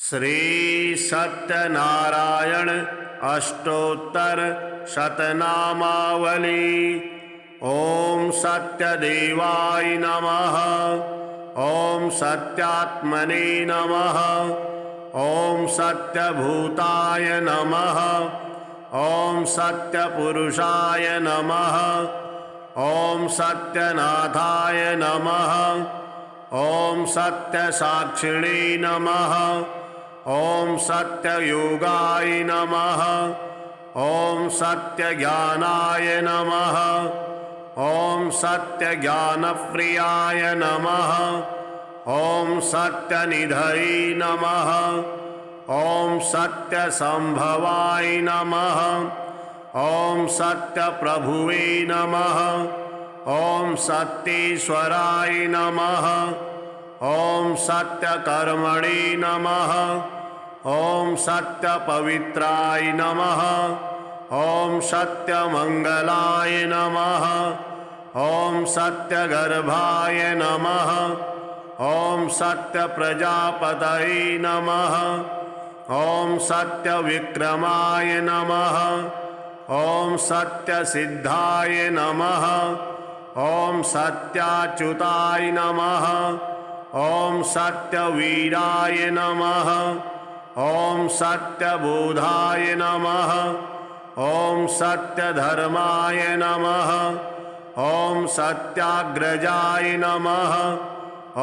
श्री सत्यनारायण अष्टोत्तर शतनामावली। ओम सत्यदेवाय नमः। ओम सत्यात्मने नमः। ओम सत्यभूताय नमः। ओम सत्यपुरुषाय नमः। ओम सत्यनाथाय नमः। ओम सत्यसाक्षिणे नमः। ओम सत्ययोगाय नमः। ओम सत्यज्ञानाय नमः। ओम सत्यज्ञानप्रियाय नमः। ओम सत्यनिधये नमः। ओम सत्यसंभवाय नमः। ओम सत्यप्रभुवे नमः। ओम सत्येश्वराय नमः। ओम सत्यकर्मणे नमः। ओम सत्यपवित्राय नमः। ओम सत्यमंगलाय नमः। ओम सत्यगर्भाय नमः। ओम सत्यप्रजापतये नमः। ओम सत्यविक्रमाय नमः। ओम सत्यसिद्धाय नमः। ओम सत्याच्युताय नमः। ओम सत्यवीराय नमः। ओम सत्यबोधाय नमः। ओम सत्यधर्माय नमः। ओम सत्याग्रजाय नमः।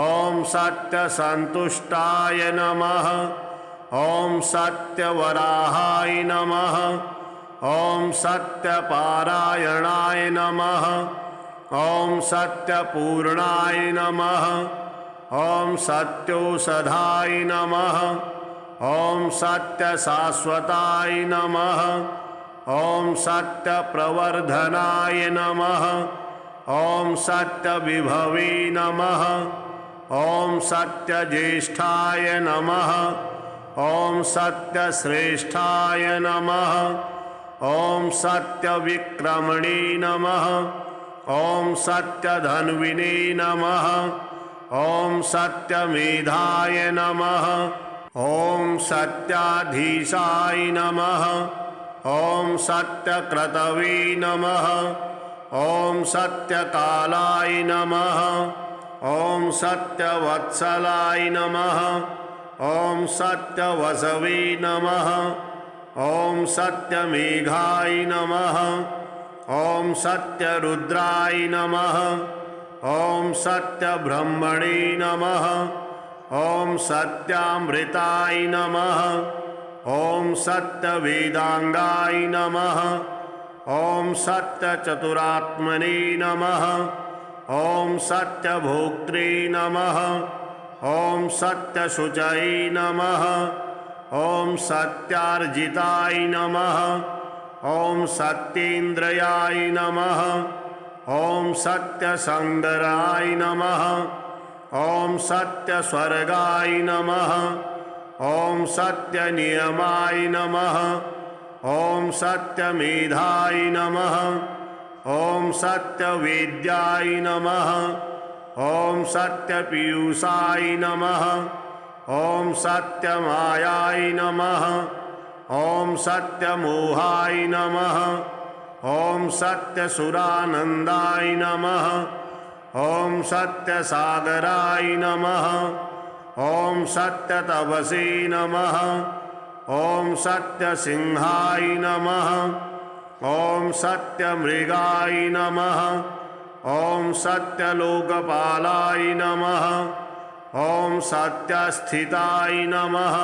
ओम सत्यसंतुष्टाय नमः। ओम सत्यवराहाय नमः। ओम सत्यपारायणाय नमः। ओम सत्यपूर्णाय नमः। ओम सत्योषधाय नमः। ओम सत्यशाश्वताय नमः। ओम सत्यप्रवर्धनाय नमः। ओम सत्यविभवे नमः। ओम सत्यज्येष्ठाय नमः। ओम सत्यश्रेष्ठाय नमः। ओम सत्यविक्रमणे नमः। ओम सत्यधन्विने नमः। ओम सत्यमेधाय नमः। ओम सत्याधीशाय नमः। ओम सत्यक्रतवे नमः। ओम सत्यकालाय नमः। ओम सत्यवत्सलाय नमः। ओम सत्यवसवे नमः। ओम सत्यमेघाय नमः। ओम सत्यरुद्राय नमः। ओम सत्यब्रह्मणे नमः। ओम सत्यामृताय नमः। ओम सत्यवेदांगाय नमः। ओम सत्यचतुरात्मने नमः। ओम सत्यभोक्त्रे नमः। ओम सत्यशुचये नमः। ओम सत्यार्जिताय नमः। ओम सत्येन्द्रियाय नमः। ओम सत्यसंगराय नमः। ओम सत्यस्वर्गाय नमः। ओम सत्यनियमाय नमः। ओम सत्यमेधाय नमः। ओम सत्यवेद्याय नमः। ओम सत्यपीयूषाय नमः। ओम सत्यमायाय नमः। ओम सत्यमोहाय नमः। ओम सत्यसुरानंदाय नमः। ओम सत्यसागराय नमः। ओम सत्यतपसे नमः। ओम सत्यसिंहाय नमः। ओम सत्यमृगाय नमः। ओम सत्यलोकपालाय नमः। ओम सत्यस्थिताय नमः।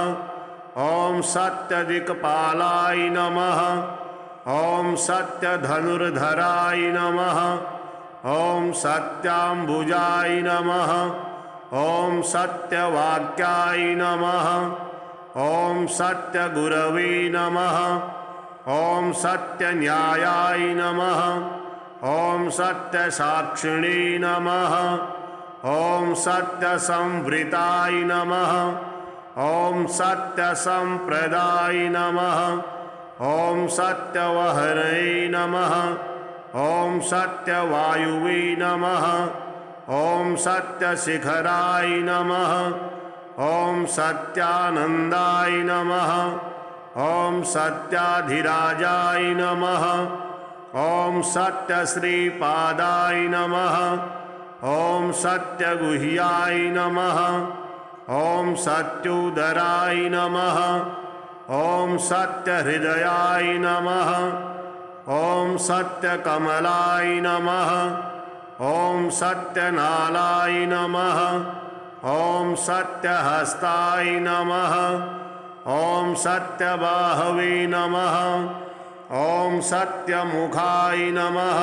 ओम सत्यदिक्पालाय नमः। ओम सत्यधनुर्धराय नमः। ओम सत्याम्बुजाय नमः। ओम सत्यवाक्याय नमः। ओम सत्यगुरवे नमः। ओम सत्यन्यायाय नमः। ओम सत्यसाक्षिणे नमः। ओम सत्यसंवृताय नमः। ओम सत्यसंप्रदाय नमः। ओम सत्यवहरे नमः। ओम सत्यवायुवे नमः। ओम सत्यशिखराय नमः। ॐ सत्यानन्दाय नमः। ॐ सत्याधिराजाय नमः। ॐ सत्यश्रीपादाय नमः। ॐ सत्यगुह्याय नमः। ॐ सत्योदराय नमः। ॐ सत्यहृदयाय नमः। ॐ सत्यकमलाय नमः। ॐ सत्यनालाय नमः। ॐ सत्यहस्ताय नमः। ॐ सत्यबाहवे नमः। ॐ सत्यमुखाय नमः।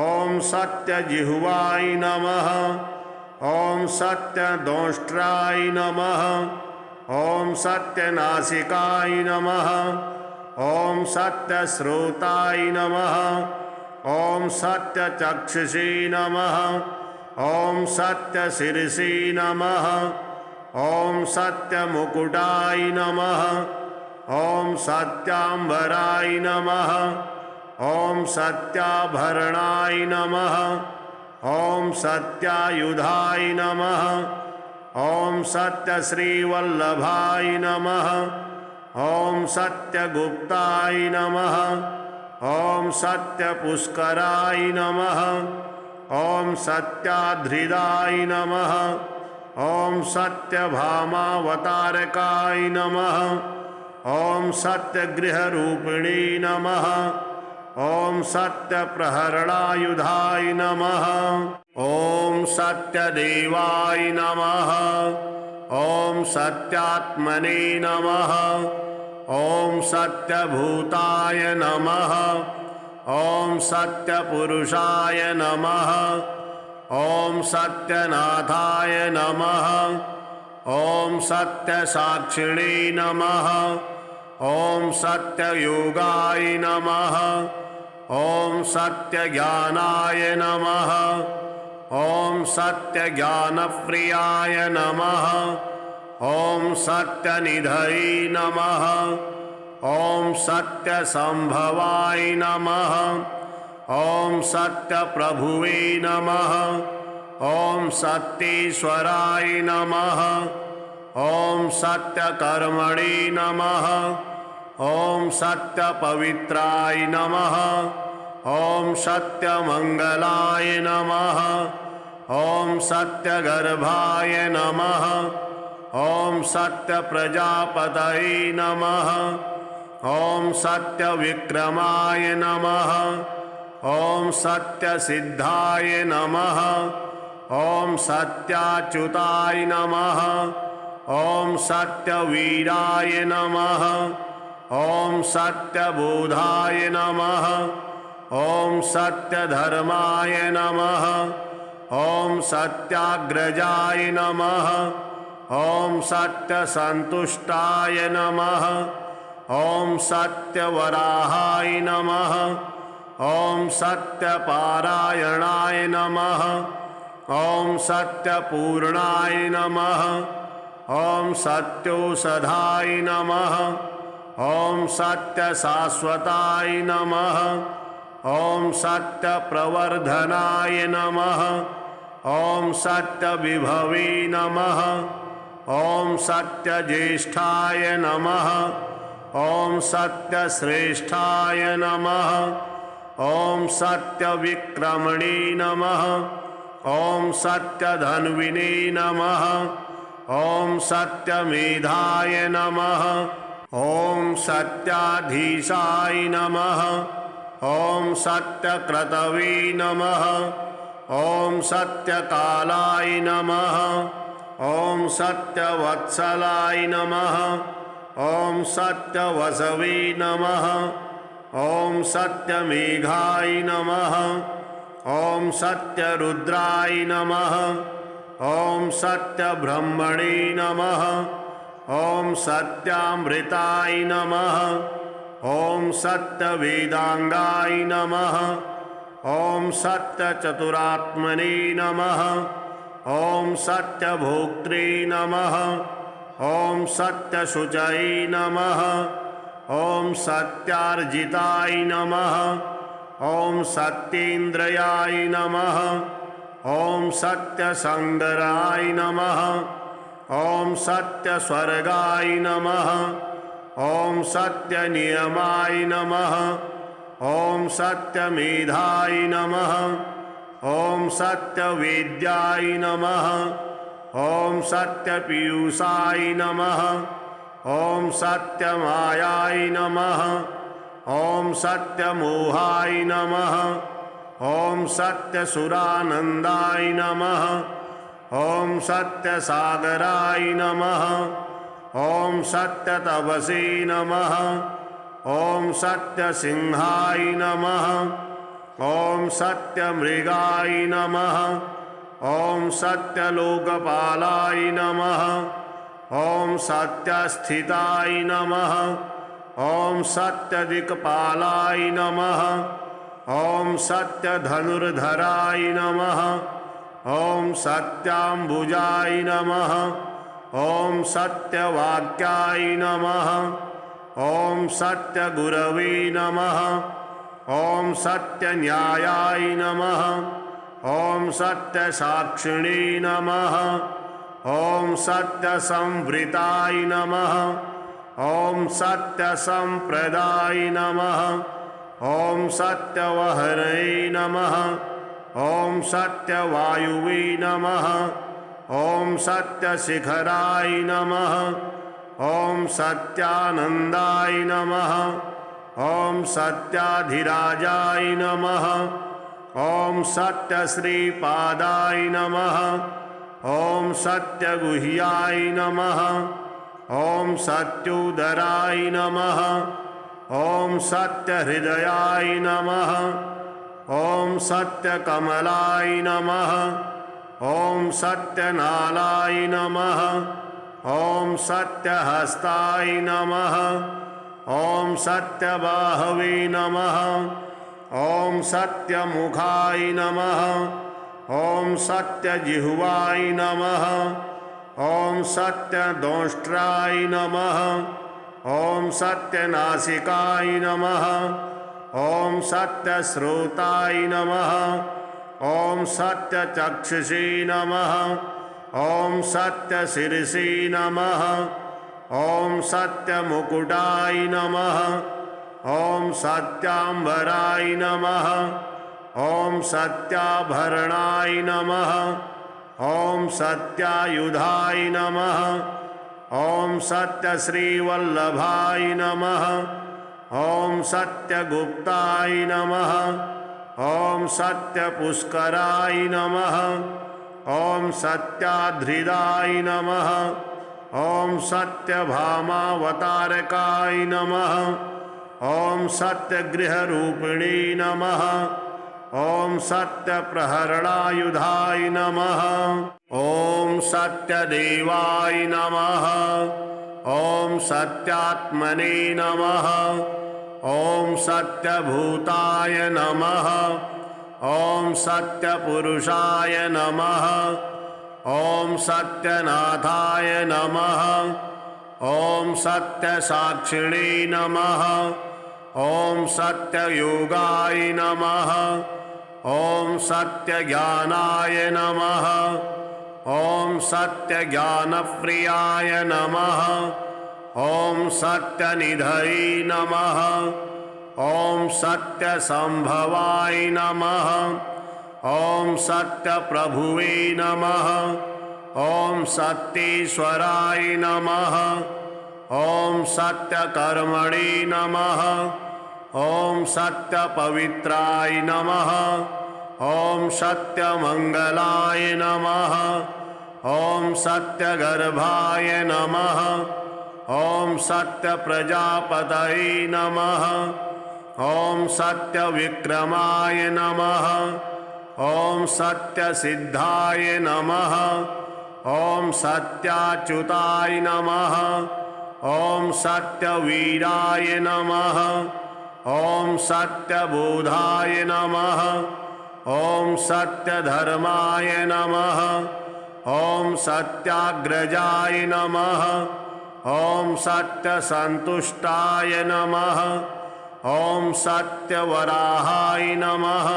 ॐ सत्यजिह्वाय नमः। ॐ सत्यदंष्ट्राय नमः। ॐ सत्यनासिकाय नमः। ॐ सत्यश्रोताय नमः। ॐ सत्यचक्षुषे नमः। ॐ सत्यशिरसि नमः। ॐ सत्यमुकुटाय नमः। ॐ सत्याम्बराय नमः। ॐ सत्याभरणाय नमः। ॐ सत्यायुधाय नमः। ॐ सत्यश्रीवल्लभाय नमः। ॐ सत्यगुप्ताय नमः। ॐ सत्यपुष्कराय नमः। ॐ सत्याधृदाय नमः। ॐ सत्यभामावतारकाय नमः। ॐ सत्यगृहरूपिणी नमः। ॐ सत्यप्रहरणायुधाय नमः। ॐ सत्यदेवाय नमः। ॐ सत्यात्मने नमः। ॐ सत्यभूताय नमः। ॐ सत्यपुरुषाय नमः। ॐ सत्यनाथाय नमः। ॐ सत्यसाक्षिणे नमः। ॐ सत्ययोगाय नमः। ॐ सत्यज्ञानाय नमः। ॐ सत्यज्ञानप्रियाय नमः। ॐ सत्यनिधये नमः। ॐ सत्यसंभवाय नमः। ॐ सत्यप्रभुवे नमः। ॐ सत्येश्वराय नमः। ॐ सत्यकर्मणे नमः। ॐ सत्यपवित्राय नमः। ॐ सत्यमङ्गलाय नमः। ॐ सत्यगर्भाय नमः। ॐ सत्यप्रजापतये नमः। ॐ सत्यविक्रमाय नमः। ॐ सत्यसिद्धाय नमः। ॐ सत्याच्युताय नमः। ॐ सत्यवीराय नमः। ॐ सत्यबोधाय नमः। ॐ सत्यधर्माय नमः। ॐ सत्याग्रजाय नमः। ॐ सत्यसन्तुष्टाय नमः। ॐ सत्यवराहाय नमः। ॐ सत्यपारायणाय नमः। ॐ सत्यपूर्णाय नमः। ॐ सत्योषधाय नमः। ॐ सत्यशाश्वताय नमः। ॐ सत्यप्रवर्धनाय नमः। ॐ सत्यविभवे नमः। ॐ सत्यज्येष्ठाय नमः। ॐ सत्यश्रेष्ठाय नमः। ॐ सत्यविक्रमणे नमः। ॐ सत्यधन्विने नमः। ॐ सत्यमेधाय नमः। ॐ सत्याधीशाय नमः। ॐ सत्यक्रतवे नमः। ॐ सत्यकालाय नमः। ॐ सत्यवत्सलाय नमः। ॐ सत्यवसवे नमः। ॐ सत्यमेघाय नमः। ॐ सत्यरुद्राय नमः। ॐ सत्यब्रह्मणे नमः। ॐ सत्यामृताय नमः। ॐ सत्यवेदांगाय नमः। ॐ सत्यचतुरात्मने नमः। ॐ सत्यभोक्त्रे नमः। ॐ सत्यशुचये नमः। ॐ सत्यार्जिताय नमः। ॐ सत्येन्द्रियाय नमः। ॐ सत्यसंगराय नमः। ॐ सत्यस्वर्गाय नमः। ॐ सत्यनियमाय नमः। ॐ सत्यमेधाय नमः। ॐ सत्यवेद्याय नमः। ॐ सत्यपीयूषाय नमः। ॐ सत्यमायाय नमः। ॐ सत्यमोहाय नमः। ॐ सत्यसुरानन्दाय नमः। ॐ सत्यसागराय नमः। ॐ सत्यतपसे नमः। ॐ सत्यसिंहाय नमः। ॐ सत्यमृगाय नमः। ॐ सत्यलोकपालाय नमः। ॐ सत्यस्थिताय नमः। ॐ सत्यदिक्पालाय नमः। ॐ सत्यधनुर्धराय नमः। ॐ सत्याम्बुजाय नमः। ॐ सत्यवाक्याय नमः। ॐ सत्यगुरवे नमः। ॐ सत्यन्यायाय नमः। ॐ सत्यसाक्षिणे नमः। ॐ सत्यसंवृताय नमः। ॐ सत्यसंप्रदाय नमः। ॐ सत्यवहरे नमः। ॐ सत्यवायुवे नमः। ॐ सत्यशिखराय नमः। ॐ सत्यानन्दाय नमः। ॐ सत्याधिराजाय नमः। ॐ सत्यश्रीपादाय नमः। ॐ सत्यगुह्याय नमः। ॐ सत्योदराय नमः। ॐ सत्यहृदयाय नमः। ॐ सत्यकमलाय नमः। ॐ सत्यनालाय नमः। ॐ सत्यहस्ताय नमः। ॐ सत्यबाहवे नमः। ॐ सत्यमुखाय नमः। ॐ सत्यजिह्वाय नमः। ॐ सत्यदंष्ट्राय नमः। ॐ सत्यनासिकाय नमः। ॐ सत्यश्रोताय नमः। ॐ सत्यचक्षुषे नमः। ॐ सत्यशिरसे नमः। ॐ सत्यमुकुटाय नमः। ॐ सत्याम्बराय नमः। ॐ सत्याभरणाय नमः। ॐ सत्यायुधाय नमः। ॐ सत्यश्रीवल्लभाय नमः। ॐ सत्यगुप्ताय नमः। ॐ सत्यपुष्कराय नमः। ॐ सत्याधृदाय नमः। ॐ सत्यभामावतारकाय नमः। ॐ सत्यगृहरूपिणे नमः। ॐ सत्यप्रहरणायुधाय नमः। ॐ सत्यदेवाय नमः। ॐ सत्यात्मने नमः। ॐ सत्यभूताय नमः। ॐ सत्यपुरुषाय नमः। ॐ सत्यनाथाय नमः। ॐ सत्यसाक्षिणे नमः। ॐ सत्ययोगाय नमः। ॐ सत्यज्ञानाय नमः। ॐ सत्यज्ञानप्रियाय नमः। ॐ सत्यनिधये नमः। ॐ सत्यसंभवाय नमः। ॐ सत्यप्रभुवे नमः। ॐ सत्येश्वराय नमः। ॐ सत्यकर्मणे नमः। ॐ सत्यपवित्राय नमः। ॐ सत्यमङ्गलाय नमः। ॐ सत्यगर्भाय नमः। ॐ सत्यप्रजापतये नमः। ॐ सत्यविक्रमाय नमः। ॐ सत्यसिद्धाय नमः। ॐ सत्याच्युताय नमः। ॐ सत्यवीराय नमः। ॐ सत्यबोधाय नमः। ॐ सत्यधर्माय नमः। ॐ सत्याग्रजाय नमः। ॐ सत्यसन्तुष्टाय नमः। ॐ सत्यवराहाय नमः।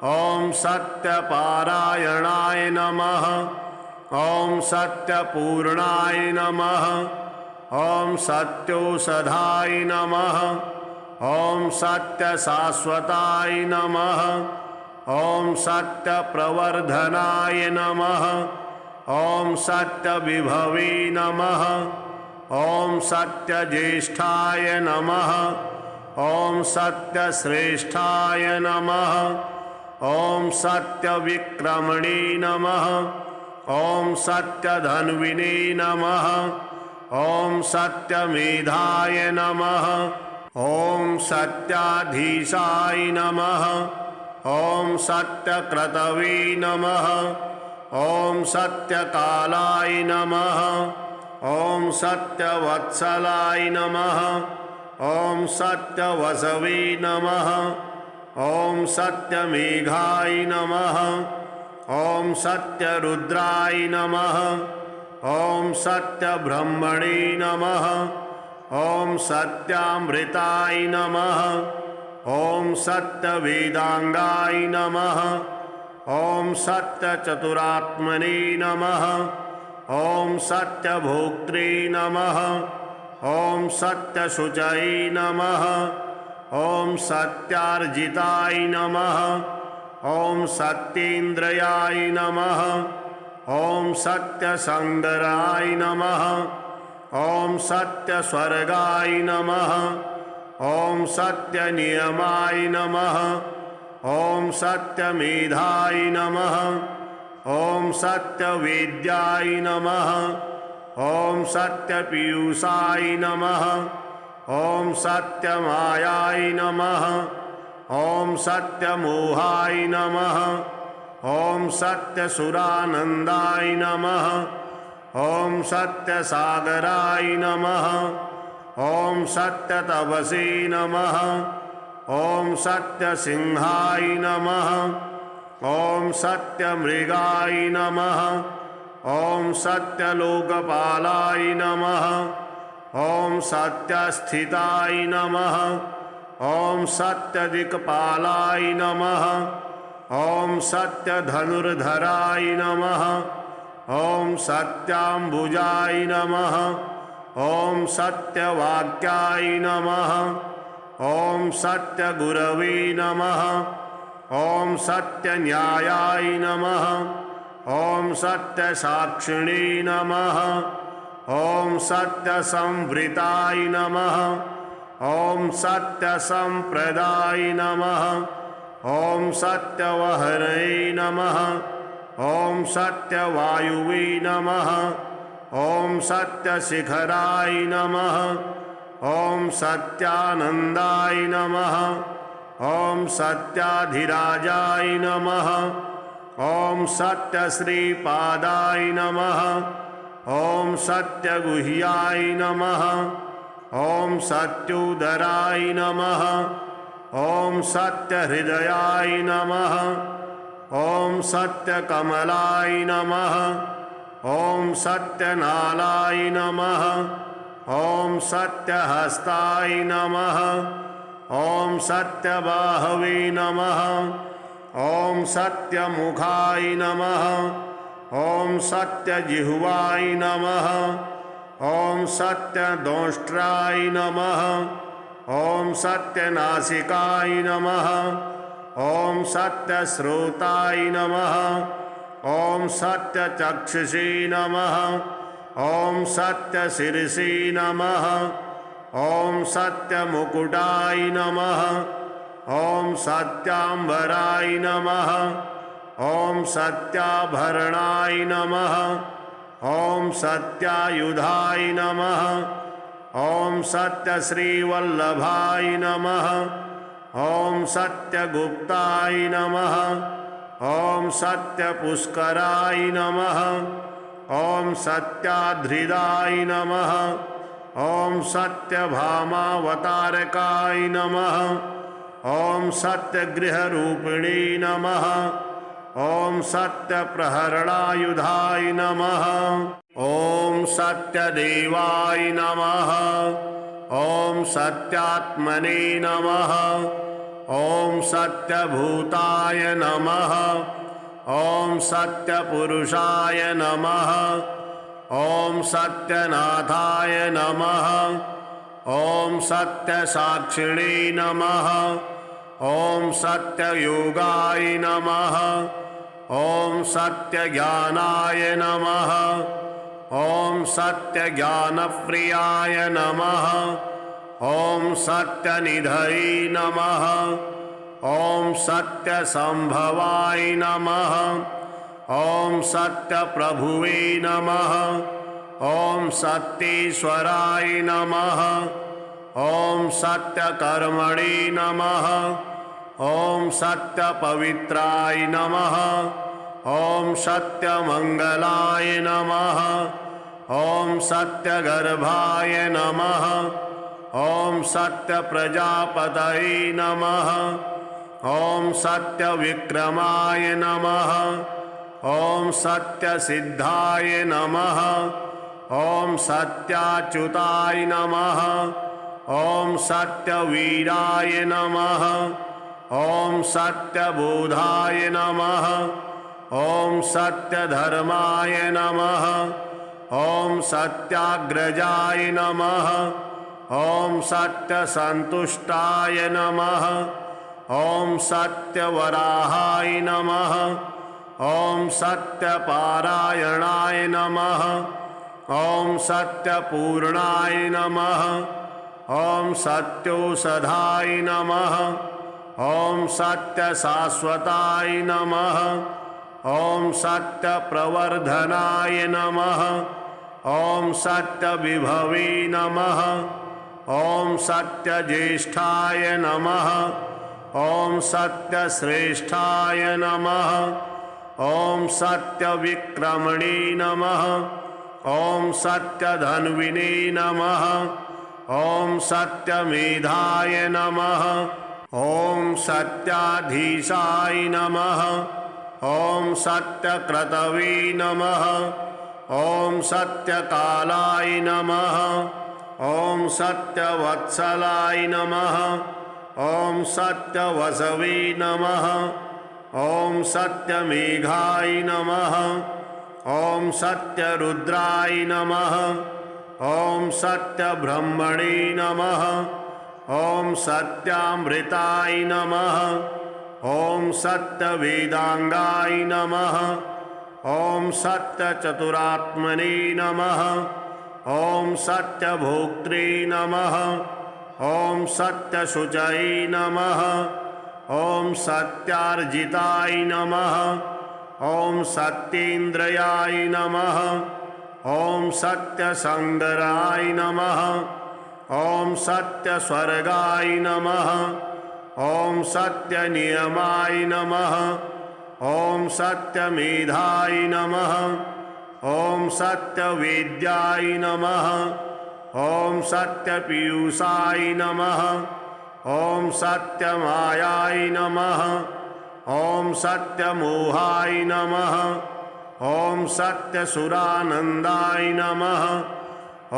ॐ सत्यपारायणाय नमः। ॐ सत्यपूर्णाय नमः। ॐ सत्योषधाय नमः। ॐ सत्यशाश्वताय नमः। ॐ सत्यप्रवर्धनाय नमः। ॐ सत्यविभवे नमः। ॐ सत्यज्येष्ठाय नमः। ॐ सत्यश्रेष्ठाय नमः। ॐ सत्यविक्रमणे नमः। ॐ सत्यधन्विने नमः। ॐ सत्यमेधाय नमः। ॐ सत्याधीशाय नमः। ॐ सत्यक्रतवे नमः। ॐ सत्यकालाय नमः। ॐ सत्यवत्सलाय नमः। ॐ सत्यवसवे नमः। ॐ सत्यमेघाय नमः। ॐ सत्यरुद्राय नमः। ॐ सत्यब्रह्मणे नमः। ॐ सत्यामृताय नमः। ॐ सत्यवेदांगाय नमः। ॐ सत्यचतुरात्मने नमः। ॐ सत्यभोक्त्रे नमः। ॐ सत्यशुचये नमः। ॐ सत्यार्जिताय नमः। ॐ सत्येन्द्रियाय नमः। ॐ सत्यसंगराय नमः। ॐ सत्यस्वर्गाय नमः। ॐ सत्यनियमाय नमः। ॐ सत्यमेधाय नमः। ॐ सत्यवेद्याय नमः। ॐ सत्यपीयूषाय नमः। ॐ सत्यमायाय नमः। ॐ सत्यमोहाय नमः। ॐ सत्यसुरानन्दाय नमः। ॐ सत्यसागराय नमः। ॐ सत्यतपसे नमः। ॐ सत्यसिंहाय नमः। ॐ सत्यमृगाय नमः। ॐ सत्यलोकपालाय नमः। ॐ सत्यस्थिताय नमः। ॐ सत्यदिक्पालाय नमः। ॐ सत्यधनुर्धराय नमः। ॐ सत्याम्बुजाय नमः। ॐ सत्यवाक्याय नमः। ॐ सत्यगुरवे नमः। ॐ सत्यन्यायाय नमः। ॐ सत्यसाक्षिणे नमः। ॐ सत्यसंवृताय नमः। ॐ सत्यसंप्रदाय नमः। ॐ सत्यवहरे नमः। ॐ सत्यवायुवे नमः। ॐ सत्यशिखराय नमः। ॐ सत्यानन्दाय नमः। ॐ सत्याधिराजाय नमः। ॐ सत्यश्रीपादाय नमः। ॐ सत्यगुह्याय नमः। ॐ सत्योदराय नमः। ॐ सत्यहृदयाय नमः। ॐ सत्यकमलाय नमः। ॐ सत्यनालाय नमः। ॐ सत्यहस्ताय नमः। ॐ सत्यबाहवे नमः। ॐ सत्यमुखाय नमः। ॐ सत्यजिह्वाय नमः। ॐ सत्यदंष्ट्राय नमः। ॐ सत्यनासिकाय नमः। ॐ सत्यश्रोताय नमः। ॐ सत्यचक्षुषे नमः। ॐ सत्यशिरसे नमः। ॐ सत्यमुकुटाय नमः। ॐ सत्याम्बराय नमः। ॐ सत्याभरणाय नमः। ॐ सत्यायुधाय नमः। ॐ सत्यश्रीवल्लभाय नमः। ॐ सत्यगुप्ताय नमः। ॐ सत्यपुष्कराय नमः। ॐ सत्याधृदाय नमः। ॐ सत्यभामावतारकाय नमः। ॐ सत्यगृहरूपिणे नमः। ॐ सत्यप्रहरणायुधाय नमः। ॐ सत्यदेवाय नमः। ॐ सत्यात्मने नमः। ॐ सत्यभूताय नमः। ॐ सत्यपुरुषाय नमः। ॐ सत्यनाथाय नमः। ॐ सत्यसाक्षिणे नमः। ॐ सत्ययोगाय नमः। ॐ सत्यज्ञानाय नमः। ॐ सत्यज्ञानप्रियाय नमः। ॐ सत्यनिधये नमः। ॐ सत्यसंभवाय नमः। ॐ सत्यप्रभुवे नमः। ॐ सत्येश्वराय नमः। ॐ सत्यकर्मणे नमः। ॐ सत्यपवित्राय नमः। ॐ सत्यमङ्गलाय नमः। ॐ सत्यगर्भाय नमः। ॐ सत्यप्रजापतये नमः। ॐ सत्यविक्रमाय नमः। ॐ सत्यसिद्धाय नमः। ॐ सत्याच्युताय नमः। ॐ सत्यवीराय नमः। ॐ सत्यबोधाय नमः। ॐ सत्यधर्माय नमः। ॐ सत्याग्रजाय नमः। ॐ सत्यसन्तुष्टाय नमः। ॐ सत्यवराहाय नमः। ॐ सत्यपारायणाय नमः। ॐ सत्यपूर्णाय नमः। ॐ सत्योषधाय नमः। ॐ सत्यशाश्वताय नमः। ॐ सत्यप्रवर्धनाय नमः। ॐ सत्यविभवे नमः। ॐ सत्यज्येष्ठाय नमः। ॐ सत्यश्रेष्ठाय नमः। ॐ सत्यविक्रमणे नमः। ॐ सत्यधन्विने नमः। ॐ सत्यमेधाय नमः। ॐ सत्याधीशाय नमः। ॐ सत्यक्रतवे नमः। ॐ सत्यकालाय नमः। ॐ सत्यवत्सलाय नमः। ॐ सत्यवसवे नमः। ॐ सत्यमेघाय नमः। ॐ सत्यरुद्राय नमः। ॐ सत्यब्रह्मणे नमः। ॐ सत्यामृताय नमः। ॐ सत्यवेदांगाय नमः। ॐ सत्यचतुरात्मने नमः। ॐ सत्यभोक्त्रे नमः। ॐ सत्यशुचये नमः। ॐ सत्यार्जिताय नमः। ॐ सत्येन्द्रियाय नमः। ॐ सत्यसंगराय नमः। ॐ सत्यस्वर्गाय नमः। ॐ सत्यनियमाय नमः। ॐ सत्यमेधाय नमः। ॐ सत्यवेद्याय नमः। ॐ सत्यपीयूषाय नमः। ॐ सत्यमायाय नमः। ॐ सत्यमोहाय नमः। ॐ सत्यसुरानन्दाय नमः।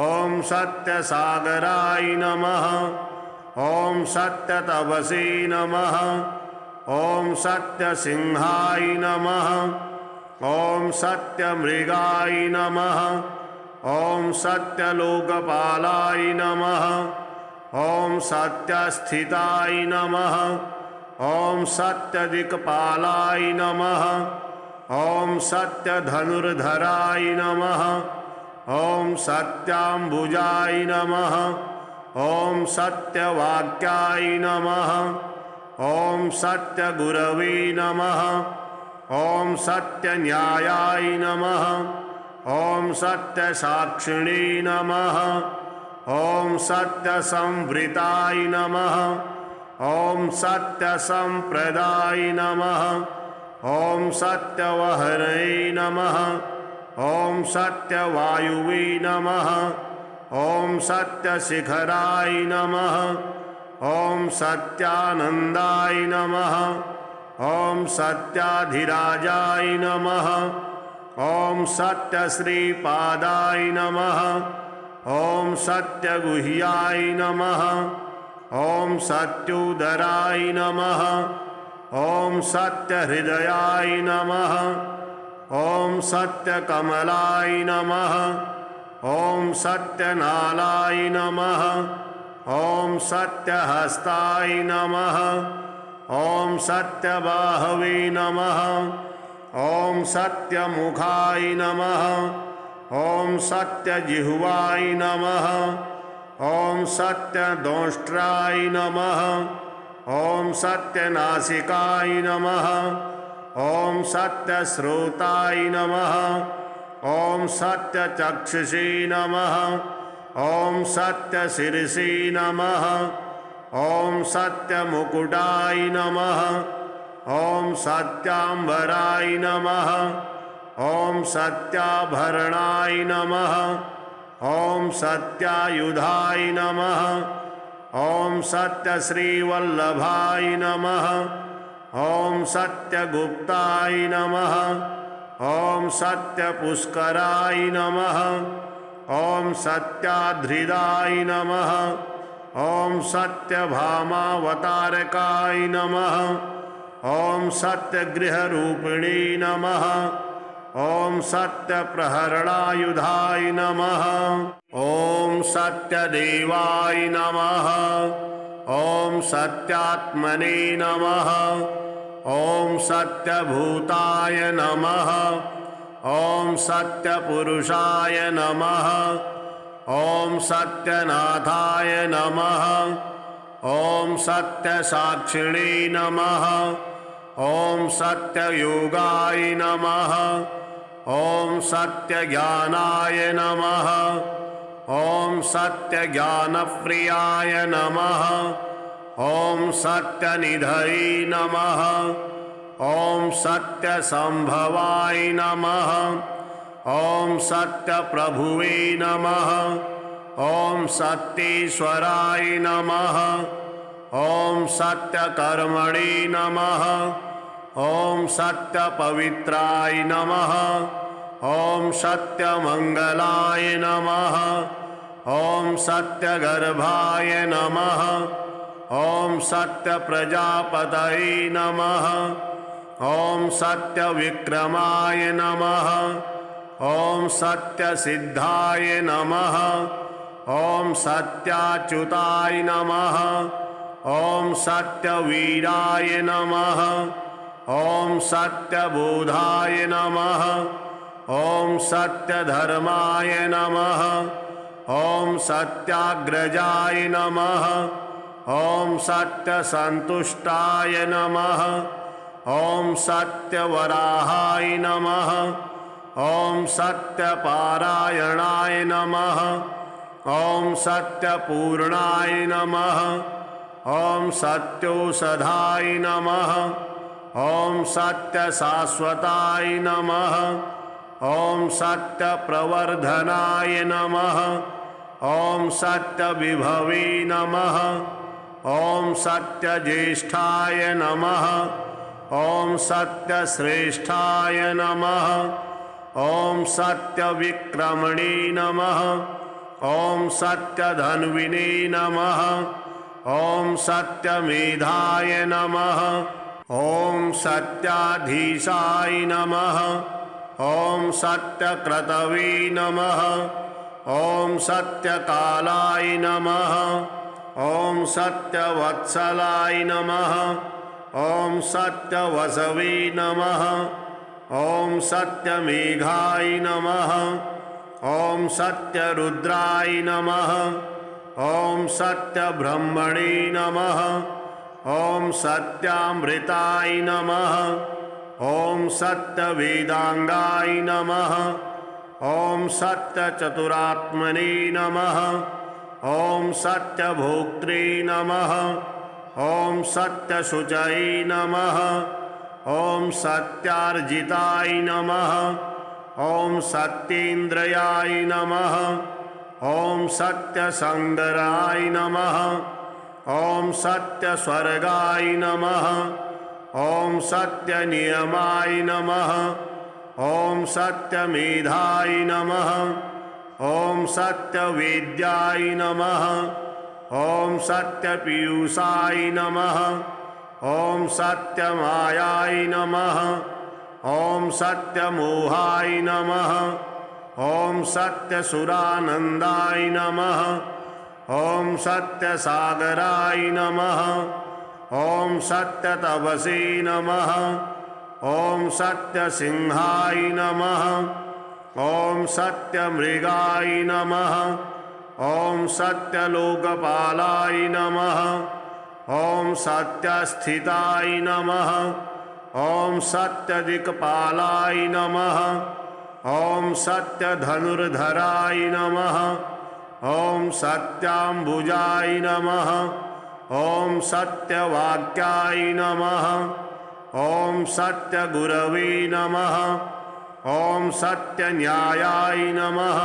ॐ सत्यसागराय नमः। ॐ सत्यतपसे नमः। ॐ सत्यसिंहाय नमः। ॐ सत्यमृगाय नमः। ॐ सत्यलोकपालाय नमः। ॐ सत्यस्थिताय नमः। ॐ सत्यदिक्पालाय नमः। ॐ सत्यधनुर्धराय नमः। ॐ सत्याम्बुजाय नमः। ॐ सत्यवाक्याय नमः। ॐ सत्यगुरवे नमः। ॐ सत्यन्यायाय नमः। ॐ सत्यसाक्षिणे नमः। ॐ सत्यसंवृताय नमः। ॐ सत्यसंप्रदाय नमः। ॐ सत्यवहरे नमः। ॐ सत्यवायुवे नमः। ॐ सत्यशिखराय नमः। ॐ सत्यानन्दाय नमः। ॐ सत्याधिराजाय नमः। ॐ सत्यश्रीपादाय नमः। ॐ सत्यगुह्याय नमः। ॐ सत्योदराय नमः। ॐ सत्यहृदयाय नमः। ॐ सत्यकमलाय नमः। ॐ सत्यनालाय नमः। ॐ सत्यहस्ताय नमः। ॐ सत्यबाहवे नमः। ॐ सत्यमुखाय नमः। ॐ सत्यजिह्वाय नमः। ॐ सत्यदंष्ट्राय नमः। ॐ सत्यनासिकाय नमः। ॐ सत्यश्रोताय नमः। ॐ सत्यचक्षुषे नमः। ॐ सत्यशिरसि नमः। ॐ सत्यमुकुटाय नमः। ॐ सत्याम्बराय नमः। ॐ सत्याभरणाय नमः। ॐ सत्यायुधाय नमः। ॐ सत्यश्रीवल्लभाय नमः। ॐ सत्यगुप्ताय नमः। ॐ सत्यपुष्कराय नमः। ॐ सत्याधृदाय नमः। ॐ सत्यभामावतारकाय नमः। ॐ सत्यगृहरूपिणी नमः। ॐ सत्यप्रहरणायुधाय नमः। ॐ सत्यदेवाय नमः। ॐ सत्यात्मने नमः। ॐ सत्यभूताय नमः। ॐ सत्यपुरुषाय नमः। ॐ सत्यनाथाय नमः। ॐ सत्यसाक्षिणे नमः। ॐ सत्ययोगाय नमः। ॐ सत्यज्ञानाय नमः। ॐ सत्यज्ञानप्रियाय नमः। ॐ सत्यनिधये नमः। ॐ सत्यसंभवाय नमः। ॐ सत्यप्रभुवे नमः। ॐ सत्येश्वराय नमः। ॐ सत्यकर्मणे नमः। ॐ सत्यपवित्राय नमः। ॐ सत्यमङ्गलाय नमः। ॐ सत्यगर्भाय नमः। ॐ सत्यप्रजापतये नमः। ॐ सत्यविक्रमाय नमः। ॐ सत्यसिद्धाय नमः। ॐ सत्याच्युताय नमः। ॐ सत्यवीराय नमः। ॐ सत्यबोधाय नमः। ॐ सत्यधर्माय नमः। ॐ सत्याग्रजाय नमः। ॐ सत्यसन्तुष्टाय नमः। ॐ सत्यवराहाय नमः। ॐ सत्यपारायणाय नमः। ॐ सत्यपूर्णाय नमः। ॐ सत्योषधाय नमः। ॐ सत्यशाश्वताय नमः। ॐ सत्यप्रवर्धनाय नमः। ॐ सत्यविभवे नमः। ॐ सत्यज्येष्ठाय नमः। ॐ सत्यश्रेष्ठाय नमः। ॐ सत्यविक्रमणे नमः। ॐ सत्यधन्विने नमः। ॐ सत्यमेधाय नमः। ॐ सत्याधीशाय नमः। ॐ सत्यक्रतवे नमः। ॐ सत्यकालाय नमः। ॐ सत्यवत्सलाय नमः। ॐ सत्यवसवे नमः। ॐ सत्यमेघाय नमः। ॐ सत्यरुद्राय नमः। ॐ सत्यब्रह्मणे नमः। ॐ सत्यामृताय नमः। ॐ सत्यवेदांगाय नमः। ॐ सत्यचतुरात्मने नमः। ॐ सत्यभोक्त्रे नमः। ॐ सत्यशुचये नमः। ॐ सत्यार्जिताय नमः। ॐ सत्येन्द्रियाय नमः। ॐ सत्यसंगराय नमः। ॐ सत्यस्वर्गाय नमः। ॐ सत्यनियमाय नमः। ॐ सत्यमेधाय नमः। ॐ सत्यवेद्याय नमः। ॐ सत्यपीयूषाय नमः। ॐ सत्यमायाय नमः। ॐ सत्यमोहाय नमः। ॐ सत्यसुरानन्दाय नमः। ॐ सत्यसागराय नमः। ॐ सत्यतपसे नमः। ॐ सत्यसिंहाय नमः। ॐ सत्यमृगाय नमः। ॐ सत्यलोकपालाय नमः। ॐ सत्यस्थिताय नमः। ॐ सत्यदिक्पालाय नमः। ॐ सत्यधनुर्धराय नमः। ॐ सत्याम्बुजाय नमः। ॐ सत्यवाक्याय नमः। ॐ सत्यगुरवे नमः। ॐ सत्यन्यायाय नमः।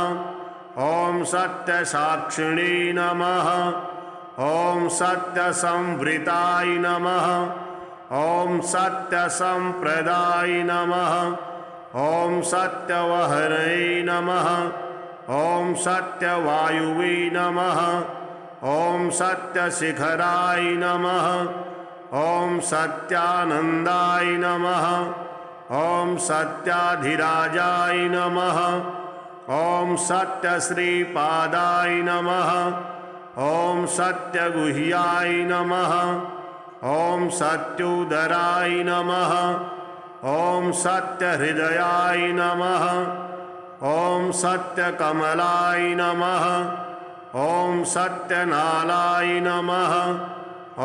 ॐ सत्यसाक्षिणे नमः। ॐ सत्यसंवृताय नमः। ॐ सत्यसंप्रदाय नमः। ॐ सत्यवहरे नमः। ॐ सत्यवायुवे नमः। ॐ सत्यशिखराय नमः। ॐ सत्यानन्दाय नमः। ॐ सत्याधिराजाय नमः। ॐ सत्यश्रीपादाय नमः। ॐ सत्यगुह्याय नमः। ॐ सत्योदराय नमः। ॐ सत्यहृदयाय नमः। ॐ सत्यकमलाय नमः। ॐ सत्यनालाय नमः।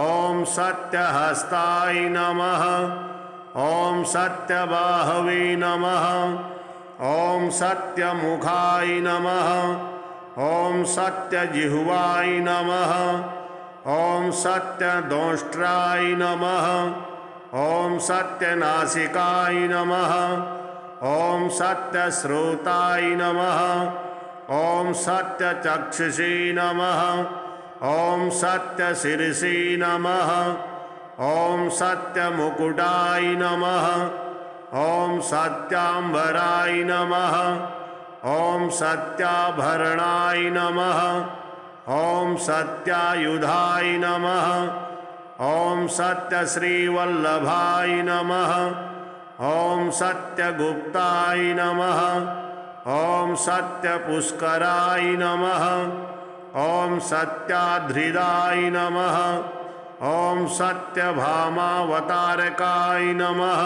ॐ सत्यहस्ताय नमः। ॐ सत्यबाहवे नमः। ॐ सत्यमुखाय नमः। ॐ सत्यजिह्वाय नमः। ॐ सत्यदंष्ट्राय नमः। ॐ सत्यनासिकाय नमः। ॐ सत्यश्रोताय नमः। ॐ सत्यचक्षुषे नमः। ॐ सत्यशिरसे नमः। ॐ सत्यमुकुटाय नमः। ॐ सत्याम्बराय नमः। ॐ सत्याभरणाय नमः। ॐ सत्यायुधाय नमः। ॐ सत्यश्रीवल्लभाय नमः। ॐ सत्यगुप्ताय नमः। ॐ सत्यपुष्कराय नमः। ॐ सत्याध्रिदाय नमः। ॐ सत्यभामावतारकाय नमः।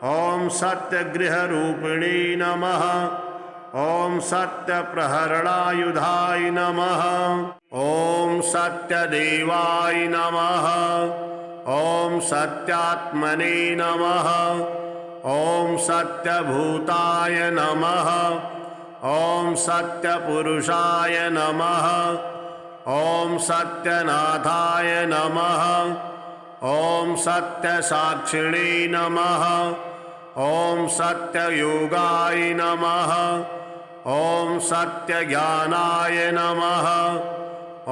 ॐ सत्यगृहरूपिणे नमः। ॐ सत्यप्रहरणायुधाय नमः। ॐ सत्यदेवाय नमः। ॐ सत्यात्मने नमः। ॐ सत्यभूताय नमः। ॐ सत्यपुरुषाय नमः। ॐ सत्यनाथाय नमः। ॐ सत्यसाक्षिणे नमः। ॐ सत्ययोगाय नमः। ॐ सत्यज्ञानाय नमः।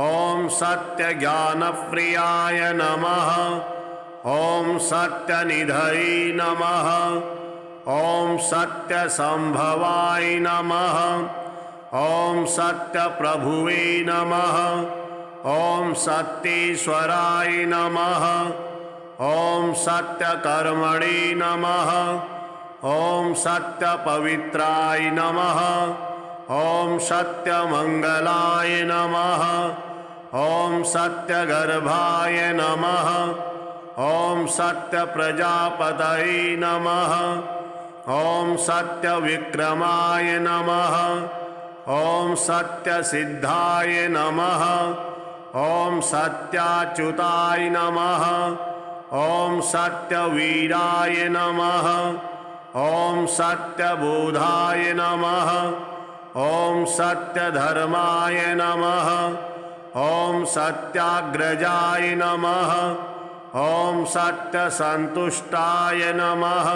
ॐ सत्यज्ञानप्रियाय नमः। ॐ सत्यनिधये नमः। ॐ सत्यसंभवाय नमः। ॐ सत्यप्रभुवे नमः। ॐ सत्येश्वराय नमः। ॐ सत्यकर्मणे नमः। ॐ सत्यपवित्राय नमः। ॐ सत्यमङ्गलाय नमः। ॐ सत्यगर्भाय नमः। ॐ सत्यप्रजापतये नमः। ॐ सत्यविक्रमाय नमः। ॐ सत्यसिद्धाय नमः। ॐ सत्याच्युताय नमः। ॐ सत्यवीराय नमः। ॐ सत्यबोधाय नमः। ॐ सत्यधर्माय नमः। ॐ सत्याग्रजाय नमः। ॐ सत्यसन्तुष्टाय नमः।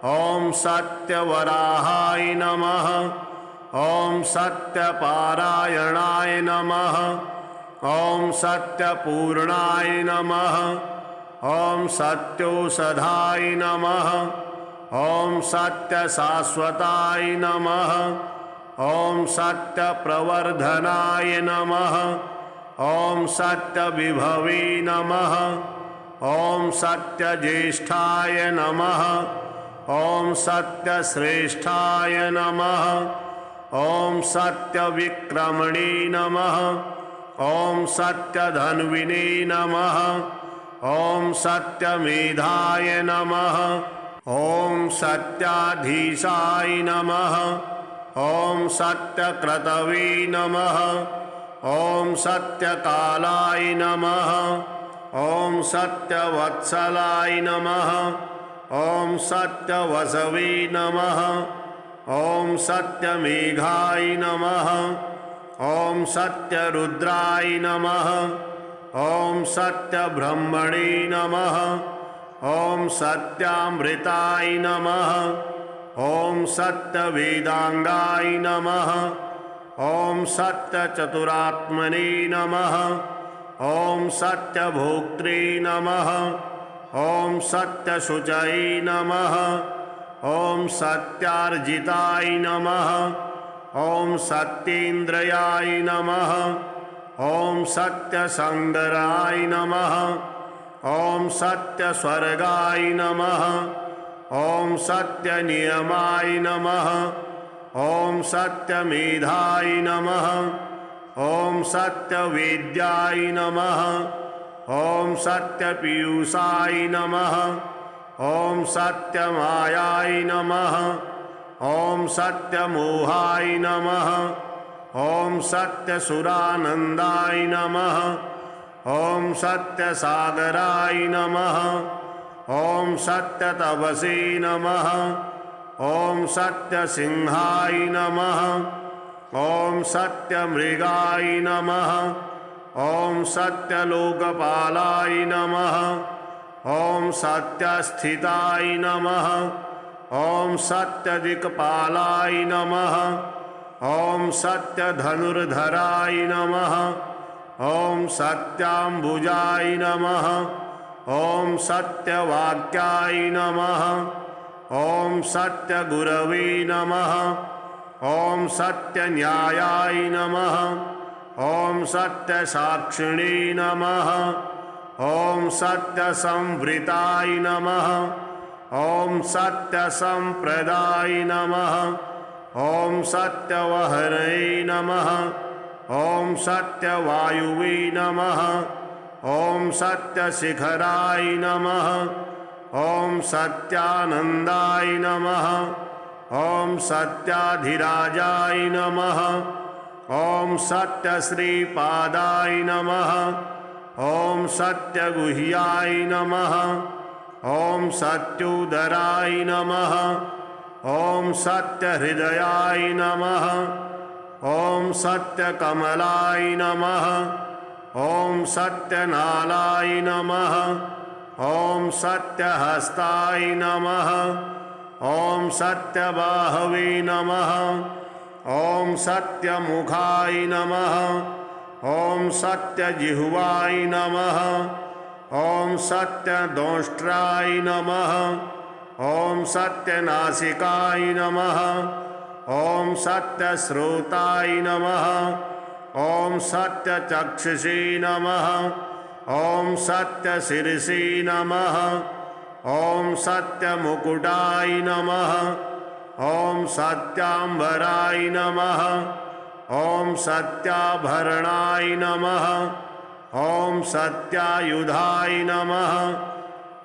ॐ सत्यवराहाय नमः। ॐ सत्यपारायणाय नमः। ॐ सत्यपूर्णाय नमः। ॐ सत्योषधाय नमः। ॐ सत्यशाश्वताय नमः। ॐ सत्यप्रवर्धनाय नमः। ॐ सत्यविभवे नमः। ॐ सत्यज्येष्ठाय नमः। ॐ सत्यश्रेष्ठाय नमः। ॐ सत्यविक्रमणे नमः। ॐ सत्यधन्विने नमः। ॐ सत्यमेधाय नमः। ॐ सत्याधीशाय नमः। ॐ सत्यक्रतवे नमः। ॐ सत्यकालाय नमः। ॐ सत्यवत्सलाय नमः। ॐ सत्यवसवे नमः। ॐ सत्यमेघाय नमः। ॐ सत्यरुद्राय नमः। ॐ सत्यब्रह्मणे नमः। ॐ सत्यामृताय नमः। ॐ सत्यवेदांगाय नमः। ॐ सत्यचतुरात्मने नमः। ॐ सत्यभोक्त्रे नमः। ॐ सत्यशुचये नमः। ॐ सत्यार्जिताय नमः। ॐ सत्येन्द्रियाय नमः। ॐ सत्यसंगराय नमः। ॐ सत्यस्वर्गाय नमः। ॐ सत्यनियमाय नमः। ॐ सत्यमेधाय नमः। ॐ सत्यवेद्याय नमः। ॐ सत्यपीयूषाय नमः। ॐ सत्यमायाय नमः। ॐ सत्यमोहाय नमः। ॐ सत्यसुरानन्दाय नमः। ॐ सत्यसागराय नमः। ॐ सत्यतपसे नमः। ॐ सत्यसिंहाय नमः। ॐ सत्यमृगाय नमः। ॐ सत्यलोकपालाय नमः। ॐ सत्यस्थिताय नमः। ॐ सत्यदिक्पालाय नमः। ॐ सत्यधनुर्धराय नमः। ॐ सत्याम्बुजाय नमः। ॐ सत्यवाक्याय नमः। ॐ सत्यगुरवे नमः। ॐ सत्यन्यायाय नमः। ॐ सत्यसाक्षिणे नमः। ॐ सत्यसंवृताय नमः। ॐ सत्यसंप्रदाय नमः। ॐ सत्यवहरे नमः। ॐ सत्यवायुवे नमः। ॐ सत्यशिखराय नमः। ॐ सत्यानन्दाय नमः। ॐ सत्याधिराजाय नमः। ॐ सत्यश्रीपादाय नमः। ॐ सत्यगुह्याय नमः। ॐ सत्योदराय नमः। ॐ सत्यहृदयाय नमः। ॐ सत्यकमलाय नमः। ॐ सत्यनालाय नमः। ॐ सत्यहस्ताय नमः। ॐ सत्यबाहवे नमः। ॐ सत्यमुखाय नमः। ॐ सत्यजिह्वाय नमः। ॐ सत्यदंष्ट्राय नमः। ॐ सत्यनासिकाय नमः। ॐ सत्यश्रोताय नमः। ॐ सत्यचक्षुषे नमः। ॐ सत्यशिरसे नमः। ॐ सत्यमुकुटाय नमः। ॐ सत्याम्बराय नमः। ॐ सत्याभरणाय नमः। ॐ सत्यायुधाय नमः।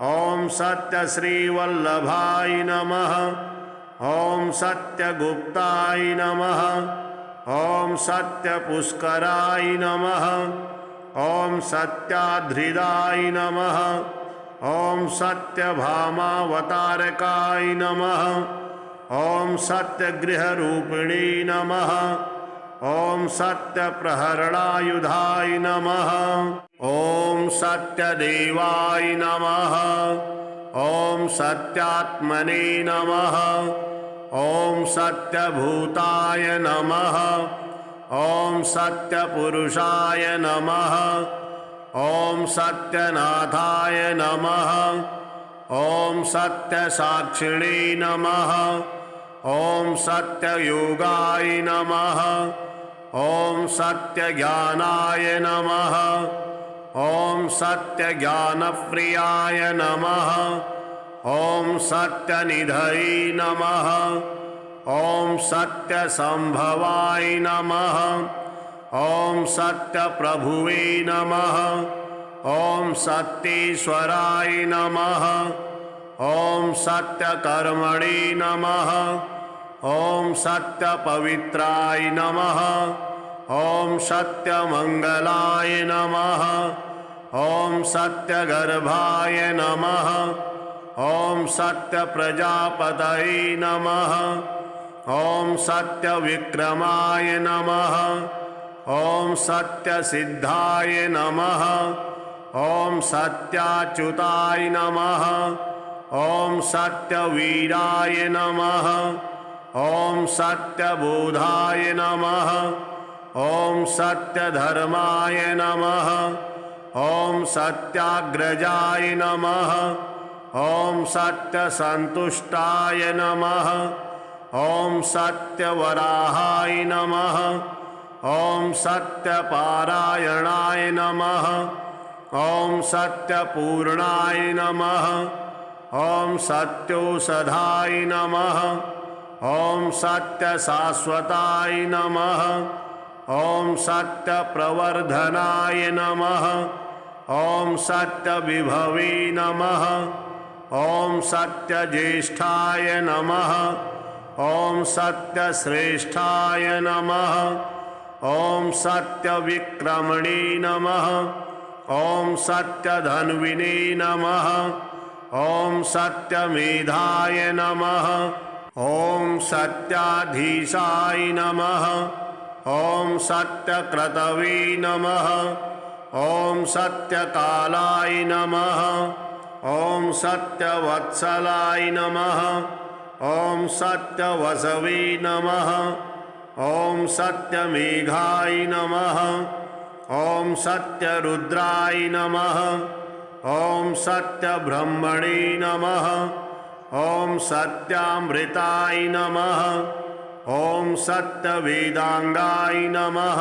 ॐ सत्यश्रीवल्लभाय नमः। ॐ सत्यगुप्ताय नमः। ॐ सत्यपुष्कराय नमः। ॐ सत्याधृदाय नमः। ॐ सत्यभामावतारकाय नमः। ॐ सत्यगृहरूपिणे नमः। ॐ सत्यप्रहरणायुधाय नमः। ॐ सत्यदेवाय नमः। ॐ सत्यात्मने नमः। ॐ सत्यभूताय नमः। ॐ सत्यपुरुषाय नमः। ॐ सत्यनाथाय नमः। ॐ सत्यसाक्षिणे नमः। ॐ सत्ययोगाय नमः। ॐ सत्यज्ञानाय नमः। ॐ सत्यज्ञानप्रियाय नमः। ॐ सत्यनिधये नमः। ॐ सत्यसंभवाय नमः। ॐ सत्यप्रभुवे नमः। ॐ सत्येश्वराय नमः। ॐ सत्यकर्मणे नमः। ॐ सत्यपवित्राय नमः। ॐ सत्यमङ्गलाय नमः। ॐ सत्यगर्भाय नमः। ॐ सत्यप्रजापतये नमः। ॐ सत्यविक्रमाय नमः। ॐ सत्यसिद्धाय नमः। ॐ सत्याच्युताय नमः। ॐ सत्यवीराय नमः। ॐ सत्यबोधाय नमः। ॐ सत्यधर्माय नमः। ॐ सत्याग्रजाय नमः। ॐ सत्यसन्तुष्टाय नमः। ॐ सत्यवराहाय नमः। ॐ सत्यपारायणाय नमः। ॐ सत्यपूर्णाय नमः। ॐ सत्योषधाय नमः। ॐ सत्यशाश्वताय नमः। ॐ सत्यप्रवर्धनाय नमः। ॐ सत्यविभवे नमः। ॐ सत्यज्येष्ठाय नमः। ॐ सत्यश्रेष्ठाय नमः। ॐ सत्यविक्रमणे नमः। ॐ सत्यधन्विने नमः। ॐ सत्यमेधाय नमः। ॐ सत्याधीशाय नमः। ॐ सत्यक्रतवे नमः। ॐ सत्यकालाय नमः। ॐ सत्यवत्सलाय नमः। ॐ सत्यवसवे नमः। ॐ सत्यमेघाय नमः। ॐ सत्यरुद्राय नमः। ॐ सत्यब्रह्मणे नमः। ॐ सत्यामृताय नमः। ॐ सत्यवेदांगाय नमः।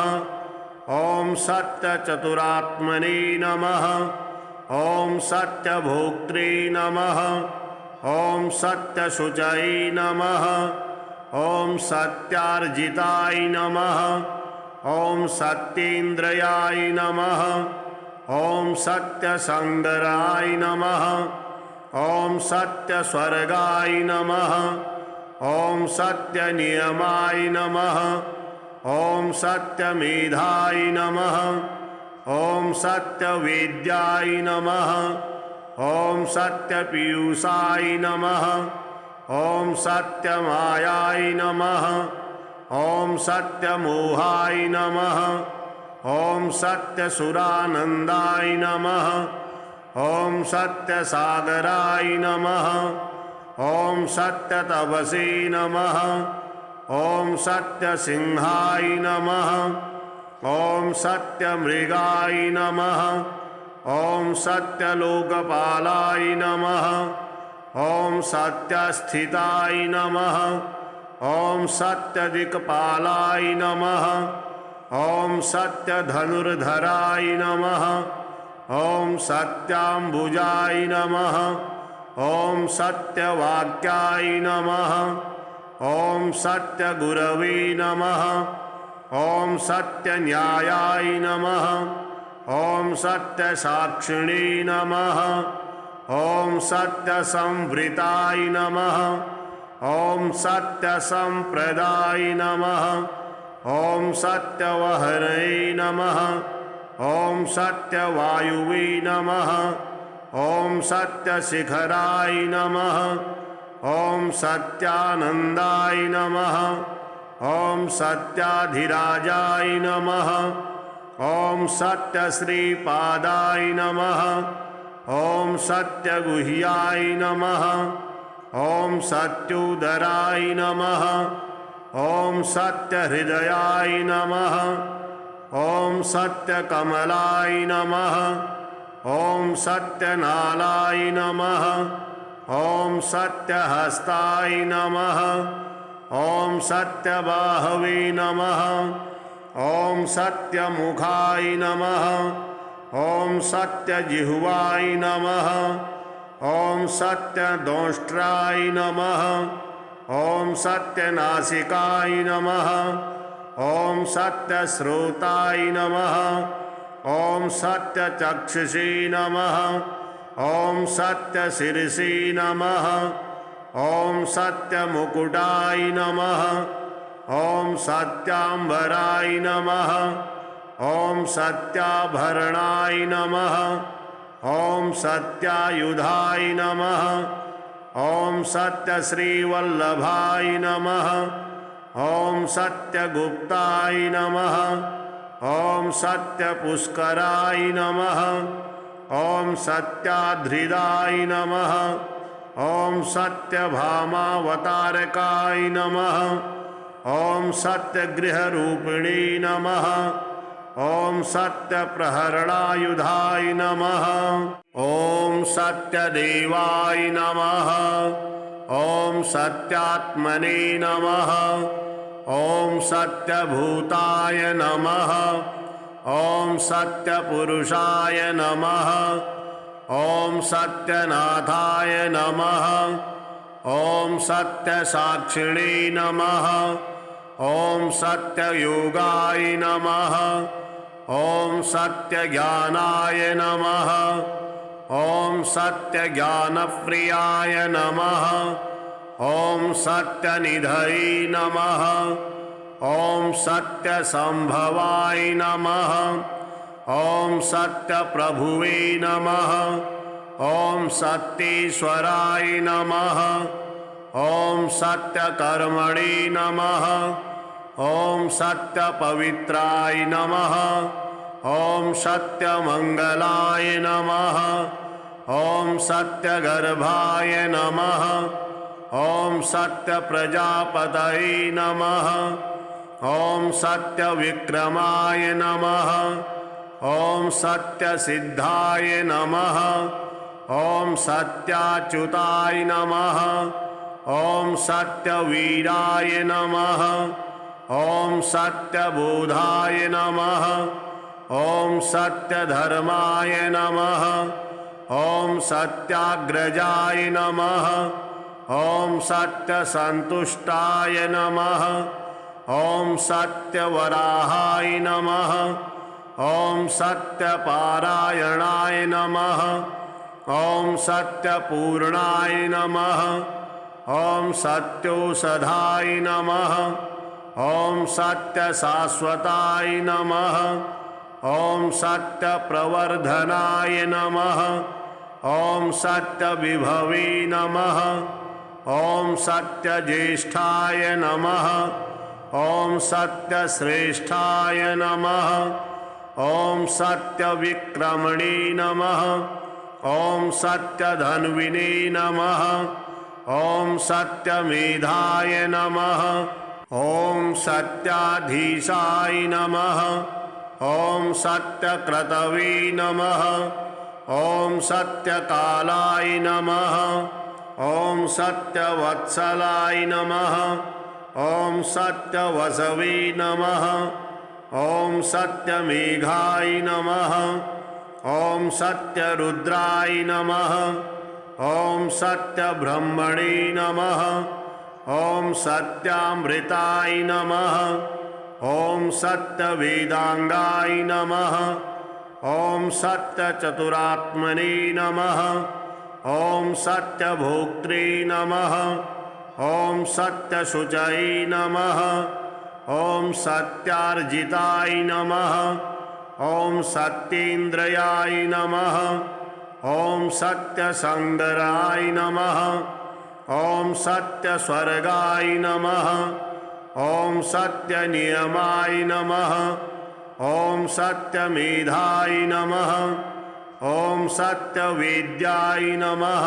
ॐ सत्यचतुरात्मने नमः। ॐ सत्यभोक्त्रे नमः। ॐ सत्यशुचये नमः। ॐ सत्यार्जिताय नमः। ॐ सत्येन्द्रियाय नमः। ॐ सत्यसंगराय नमः। ॐ सत्यस्वर्गाय नमः। ॐ सत्यनियमाय नमः। ॐ सत्यमेधाय नमः। ॐ सत्यवेद्याय नमः। ॐ सत्यपीयूषाय नमः। ॐ सत्यमायाय नमः। ॐ सत्यमोहाय नमः। ॐ सत्यसुरानन्दाय नमः। ॐ सत्यसागराय नमः। ॐ सत्यतपसे नमः। ॐ सत्यसिंहाय नमः। ॐ सत्यमृगाय नमः। ॐ सत्यलोकपालाय नमः। ॐ सत्यस्थिताय नमः। ॐ सत्यदिक्पालाय नमः। ॐ सत्यधनुर्धराय नमः। ॐ सत्याम्बुजाय नमः। ॐ सत्यवाक्याय नमः। ॐ सत्यगुरवे नमः। ॐ सत्यन्यायाय नमः। ॐ सत्यसाक्षिणे नमः। ॐ सत्यसंवृताय नमः। ॐ सत्यसंप्रदाय नमः। ॐ सत्यवहरे नमः। ॐ सत्यवायुवे नमः। ॐ सत्यशिखराय नमः। ॐ सत्यानन्दाय नमः। ॐ सत्याधिराजाय नमः। ॐ सत्यश्रीपादाय नमः। ॐ सत्यगुह्याय नमः। ॐ सत्योदराय नमः। ॐ सत्यहृदयाय नमः। ॐ सत्यकमलाय नमः। ॐ सत्यनालाय नमः। ॐ सत्यहस्ताय नमः। ॐ सत्यबाहवे नमः। ॐ सत्यमुखाय नमः। ॐ सत्यजिह्वाय नमः। ॐ सत्यदंष्ट्राय नमः। ॐ सत्यनासिकाय नमः। ॐ सत्यश्रोताय नमः। ॐ सत्यचक्षुषे नमः। ॐ सत्यशिरसि नमः। ॐ सत्यमुकुटाय नमः। ॐ सत्याम्बराय नमः। ॐ सत्याभरणाय नमः। ॐ सत्यायुधाय नमः। ॐ सत्यश्रीवल्लभाय नमः। ॐ सत्यगुप्ताय नमः। ॐ सत्यपुष्कराय नमः। ॐ सत्याधृदाय नमः। ॐ सत्यभामावतारकाय नमः। ॐ सत्यगृहरूपिणे नमः। ॐ सत्यप्रहरणायुधाय नमः। ॐ सत्यदेवाय नमः। ॐ सत्यात्मने नमः। ॐ सत्यभूताय नमः। ॐ सत्यपुरुषाय नमः। ॐ सत्यनाथाय नमः। ॐ सत्यसाक्षिणे नमः। ॐ सत्ययोगाय नमः। ॐ सत्यज्ञानाय नमः। ॐ सत्यज्ञानप्रियाय नमः। ॐ सत्यनिधये नमः। ॐ सत्यसंभवाय नमः। ॐ सत्यप्रभुवे नमः। ॐ सत्येश्वराय नमः। ॐ सत्यकर्मणे नमः। ॐ सत्यपवित्राय नमः। ॐ सत्यमङ्गलाय नमः। ॐ सत्यगर्भाय नमः। ॐ सत्यप्रजापतये नमः। ॐ सत्यविक्रमाय नमः। ॐ सत्यसिद्धाय नमः। ॐ सत्याच्युताय नमः। ॐ सत्यवीराय नमः। ॐ सत्यबोधाय नमः। ॐ सत्यधर्माय नमः। ॐ सत्याग्रजाय नमः। ॐ सत्यसन्तुष्टाय नमः। ॐ सत्यवराहाय नमः। ॐ सत्यपारायणाय नमः। ॐ सत्यपूर्णाय नमः। ॐ सत्योषधाय नमः। ॐ सत्यशाश्वताय नमः। ॐ सत्यप्रवर्धनाय नमः। ॐ सत्यविभवे नमः। ॐ सत्यज्येष्ठाय नमः। ॐ सत्यश्रेष्ठाय नमः। ॐ सत्यविक्रमणे नमः। ॐ सत्यधन्विने नमः। ॐ सत्यमेधाय नमः। ॐ सत्याधीशाय नमः। ॐ सत्यक्रतवे नमः। ॐ सत्यकालाय नमः। ॐ सत्यवत्सलाय नमः। ॐ सत्यवसवे नमः। ॐ सत्यमेघाय नमः। ॐ सत्यरुद्राय नमः। ॐ सत्यब्रह्मणे नमः। ॐ सत्यामृताय नमः। ॐ सत्यवेदांगाय नमः। ॐ सत्यचतुरात्मने नमः। ॐ सत्यभोक्त्रे नमः। ॐ सत्यशुचये नमः। ॐ सत्यार्जिताय नमः। ॐ सत्येन्द्रियाय नमः। ॐ सत्यसंगराय नमः। ॐ सत्यस्वर्गाय नमः। ॐ सत्यनियमाय नमः। ॐ सत्यमेधाय नमः। ॐ सत्यवेद्याय नमः।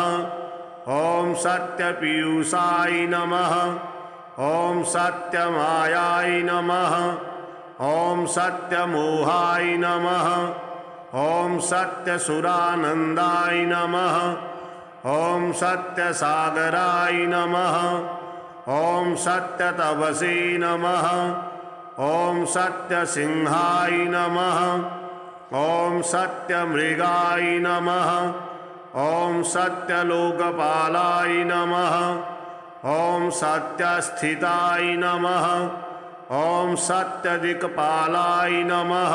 ॐ सत्यपीयूषाय नमः। ॐ सत्यमायाय नमः। ॐ सत्यमोहाय नमः। ॐ सत्यसुरानन्दाय नमः। ॐ सत्यसागराय नमः। ॐ सत्यतपसे नमः। ॐ सत्यसिंहाय नमः। ॐ सत्यमृगाय नमः। ॐ सत्यलोकपालाय नमः। ॐ सत्यस्थिताय नमः। ॐ सत्यदिक्पालाय नमः।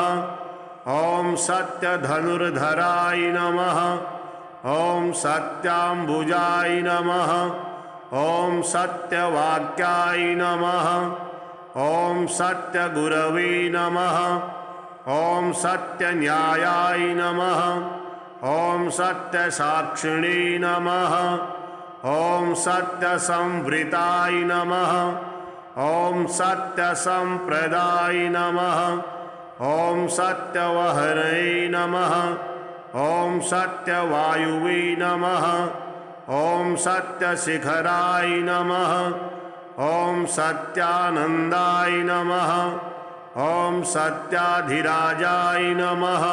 ॐ सत्यधनुर्धराय नमः। ॐ सत्याम्बुजाय नमः। ॐ सत्यवाक्याय नमः। ॐ सत्यगुरवे नमः। ॐ सत्यन्यायाय नमः। ॐ सत्यसाक्षिणे नमः। ॐ सत्यसंवृताय नमः। ॐ सत्यसंप्रदाय नमः। ॐ सत्यवहरे नमः। ॐ सत्यवायुवे नमः। ॐ सत्यशिखराय नमः। ॐ सत्यानन्दाय नमः। ॐ सत्याधिराजाय नमः।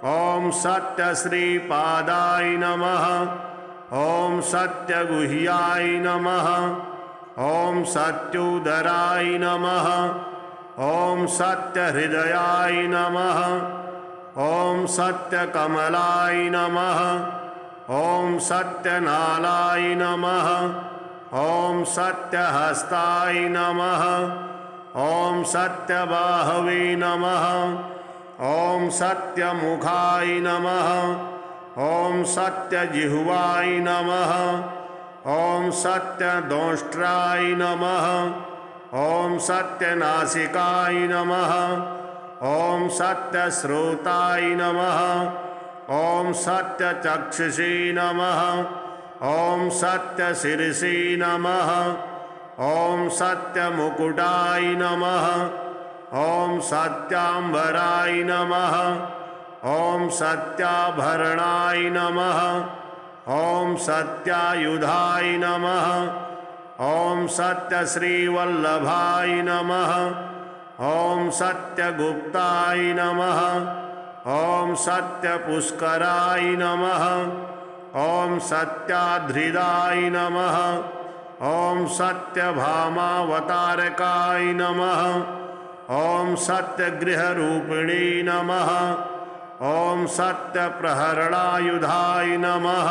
ॐ सत्यश्रीपादाय नमः। ॐ सत्यगुह्याय नमः। ॐ सत्योदराय नमः। ॐ सत्यहृदयाय नमः। ॐ सत्यकमलाय नमः। ॐ सत्यनालाय नमः। ॐ सत्यहस्ताय नमः। ॐ सत्यबाहवे नमः। ॐ सत्यमुखाय नमः। ॐ सत्यजिह्वाय नमः। ॐ सत्यदंष्ट्राय नमः। ॐ सत्यनासिकाय नमः। ॐ सत्यश्रोताय नमः। ॐ सत्यचक्षुषे नमः। ॐ सत्यशिरसे नमः। ॐ सत्यमुकुटाय नमः। ॐ सत्याम्बराय नमः। ॐ सत्याभरणाय नमः। ॐ सत्यायुधाय नमः। ॐ सत्यश्रीवल्लभाय नमः। ॐ सत्यगुप्ताय नमः। ॐ सत्यपुष्कराय नमः। ॐ सत्याधृदाय नमः। ॐ सत्यभामावतारकाय नमः। ॐ सत्यगृहरूपिणे नमः। ॐ सत्यप्रहरणायुधाय नमः।